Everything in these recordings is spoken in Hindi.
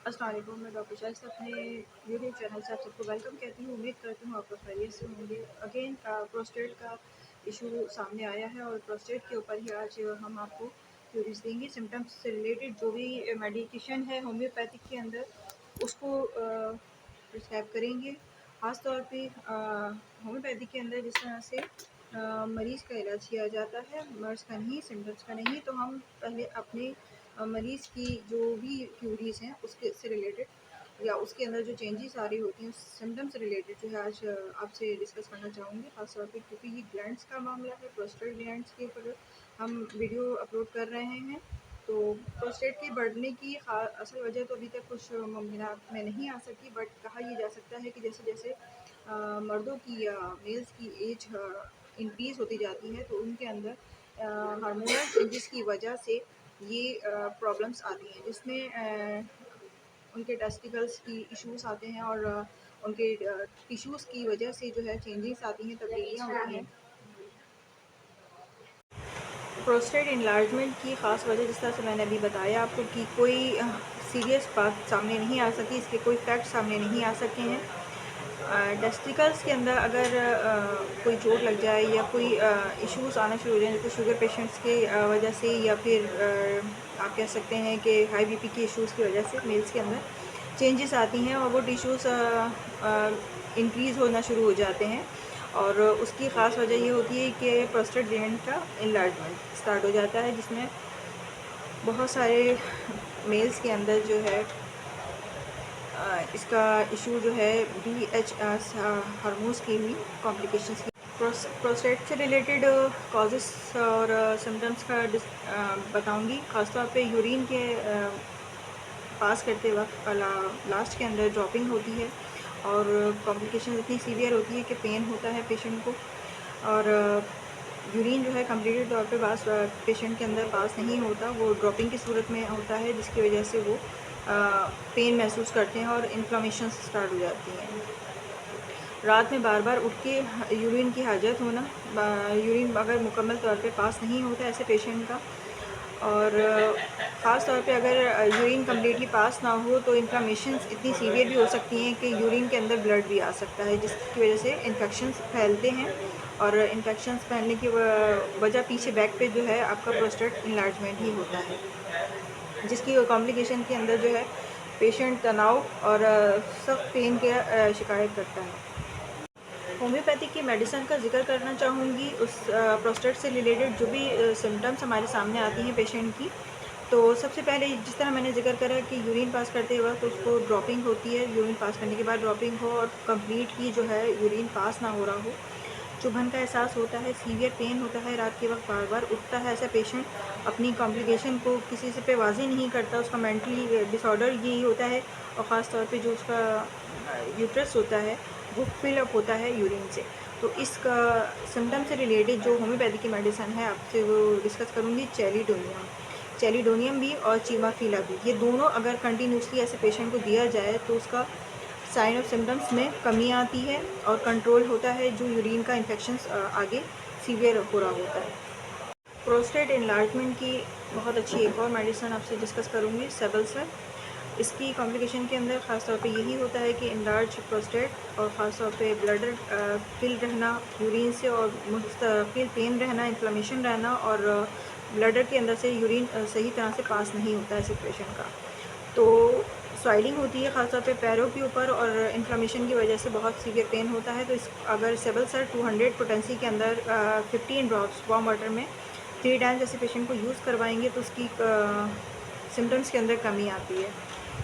अस्सलाम वालेकुम, मैं डॉक्टर शाइस्ता अपने यूट्यूब चैनल से आप सबको वेलकम कहती हूँ। उम्मीद करती हूँ आप लोग खैरियत से होंगे। अगेन प्रोस्टेट का इशू सामने आया है और प्रोस्टेट के ऊपर ही आज हम आपको थ्योरीज देंगे। सिम्टम्स से रिलेटेड जो भी मेडिकेशन है होम्योपैथिक के अंदर उसको प्रिस्क्राइब करेंगे। ख़ास तौर पे होम्योपैथिक के अंदर जिस तरह से मरीज़ का इलाज किया जाता है, मर्ज़ का नहीं, सिम्टम्स का नहीं, तो हम पहले अपने मरीज़ की जो भी क्यूरीज़ हैं उसके से रिलेटेड या उसके अंदर जो चेंजेस आ रही होती हैं सिम्टम्स से रिलेटेड जो है आज आपसे डिस्कस करना चाहूँगी। ख़ास तौर पे क्योंकि ये ग्लैंड्स का मामला है, प्रोस्टेट ग्लैंड्स के ऊपर हम वीडियो अपलोड कर रहे हैं। तो प्रोस्टेट के बढ़ने की असल वजह तो अभी तक कुछ मुमकिनात में नहीं आ सकी, बट कहा ये जा सकता है कि जैसे जैसे मर्दों की या मेल्स की एज इंक्रीज़ होती जाती है तो उनके अंदर हार्मोनल चेंजेस की वजह से ये प्रॉब्लम्स आती हैं, जिसमें उनके टेस्टिकल्स की इश्यूज़ आते हैं और उनके टिश्यूज़ की वजह से जो है चेंजेस आती हैं, तब्दीलियाँ होती हैं। प्रोस्टेट इनलार्जमेंट की ख़ास वजह जिस तरह से मैंने अभी बताया आपको कि कोई सीरियस बात सामने नहीं आ सकी, इसके कोई फैक्ट सामने नहीं आ सके हैं। टेस्टिकल्स के अंदर अगर कोई चोट लग जाए या कोई इश्यूज़ आना शुरू हो जाए, जैसे शुगर पेशेंट्स की वजह से या फिर आप कह सकते हैं कि हाई बीपी के इश्यूज़ की वजह से मेल्स के अंदर चेंजेस आती हैं और वो टिश्यूज़ इंक्रीज़ होना शुरू हो जाते हैं। और उसकी ख़ास वजह ये होती है कि प्रोस्टेट ग्लैंड का इनलार्जमेंट स्टार्ट हो जाता है, जिसमें बहुत सारे मेल्स के अंदर जो है इसका इशू जो है BH हार्मोन्स की भी कॉम्प्लिकेशंस की। प्रोस्टेट से रिलेटेड कॉजेस और सिम्टम्स का बताऊंगी। ख़ासतौर पे यूरिन के पास करते वक्त लास्ट के अंदर ड्रॉपिंग होती है और कॉम्प्लिकेशन इतनी सीवियर होती है कि पेन होता है पेशेंट को, और यूरिन जो है कम्प्लीटेड तौर पे पेशेंट के अंदर पास नहीं होता, वो ड्रॉपिंग की सूरत में होता है, जिसकी वजह से वो पेन महसूस करते हैं और इन्फ्लामेशन स्टार्ट हो जाती हैं। रात में बार बार उठ के यूरिन की हाजत होना, यूरिन अगर मुकम्मल तौर पे पास नहीं होता ऐसे पेशेंट का, और ख़ास तौर पे अगर यूरिन कम्प्लीटली पास ना हो तो इन्फ्लामेशंस इतनी सीवियर भी हो सकती हैं कि यूरिन के अंदर ब्लड भी आ सकता है, जिसकी वजह से इन्फेक्शंस फैलते हैं। और इन्फेक्शंस फैलने की वजह पीछे बैक पे जो है आपका प्रोस्टेट इनलार्जमेंट ही होता है, जिसकी कॉम्प्लिकेशन के अंदर जो है पेशेंट तनाव और सख्त पेन की शिकायत करता है। होम्योपैथिक की मेडिसिन का जिक्र करना चाहूँगी। उस प्रोस्टेट से रिलेटेड जो भी सिम्टम्स हमारे सामने आती हैं पेशेंट की, तो सबसे पहले जिस तरह मैंने जिक्र करा कि यूरिन पास करते वक्त उसको ड्रॉपिंग होती है, यूरिन पास करने के बाद ड्रॉपिंग हो और कंप्लीटली जो है यूरिन पास ना हो रहा हो, चुभन का एहसास होता है, सीवियर पेन होता है, रात के वक्त बार बार उठता है ऐसा पेशेंट, अपनी कॉम्प्लिकेशन को किसी से पे वाज़ेह नहीं करता, उसका मेंटली डिसऑर्डर यही होता है। और ख़ास तौर पे जो उसका यूट्रस होता है वो फिलअप होता है यूरिन से। तो इसका सिम्टम से रिलेटेड जो होम्योपैथी की मेडिसिन है आपसे वो डिस्कस करूँगी। चैलिडोनियम भी और चीमाफिला भी, ये दोनों अगर कंटिन्यूसली ऐसे पेशेंट को दिया जाए तो उसका साइन और सिम्टम्स में कमी आती है और कंट्रोल होता है जो यूरिन का इन्फेक्शंस आगे सीवियर हो रहा होता है। प्रोस्टेट इनलार्जमेंट की बहुत अच्छी एक और मेडिसिन आपसे डिस्कस करूँगी, सेबल्सर। इसकी कॉम्प्लिकेशन के अंदर ख़ास तौर पे यही होता है कि इनलार्ज प्रोस्टेट और ख़ास तौर पे ब्लडर फिल रहना यूरिन से और मुस्तकिल पेन रहना, इन्फ्लेमेशन रहना, और ब्लडर के अंदर से यूरिन सही तरह से पास नहीं होता है इस पेशेंट का। तो स्वेलिंग होती है ख़ास तौर पे पैरों के ऊपर और इन्फ्लेमेशन की वजह से बहुत सीवियर पेन होता है। तो इस अगर सेबल्सर 200 पोटेंसी के अंदर 15 ड्रॉप्स वार्म वाटर में 3 टाइम्स ऐसे पेशेंट को यूज़ करवाएंगे तो उसकी सिम्टम्स के अंदर कमी आती है।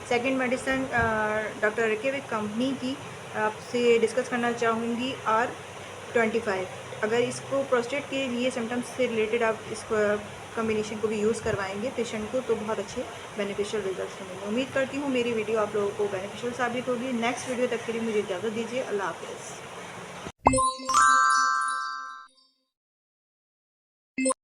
सेकंड मेडिसिन डॉक्टर रेकेविक कंपनी की आपसे डिस्कस करना चाहूँगी, R25। अगर इसको प्रोस्टेट के लिए सिम्टम्स से रिलेटेड आप इस कम्बिनेशन को भी यूज़ करवाएंगे पेशेंट को तो बहुत अच्छे बेनिफिशियल रिजल्ट्स मिलेंगे। उम्मीद करती हूँ मेरी वीडियो आप लोगों को बेनिफिशियल साबित होगी। नेक्स्ट वीडियो तक के लिए मुझे इजाज़त दीजिए। अल्लाह हाफ़िज़।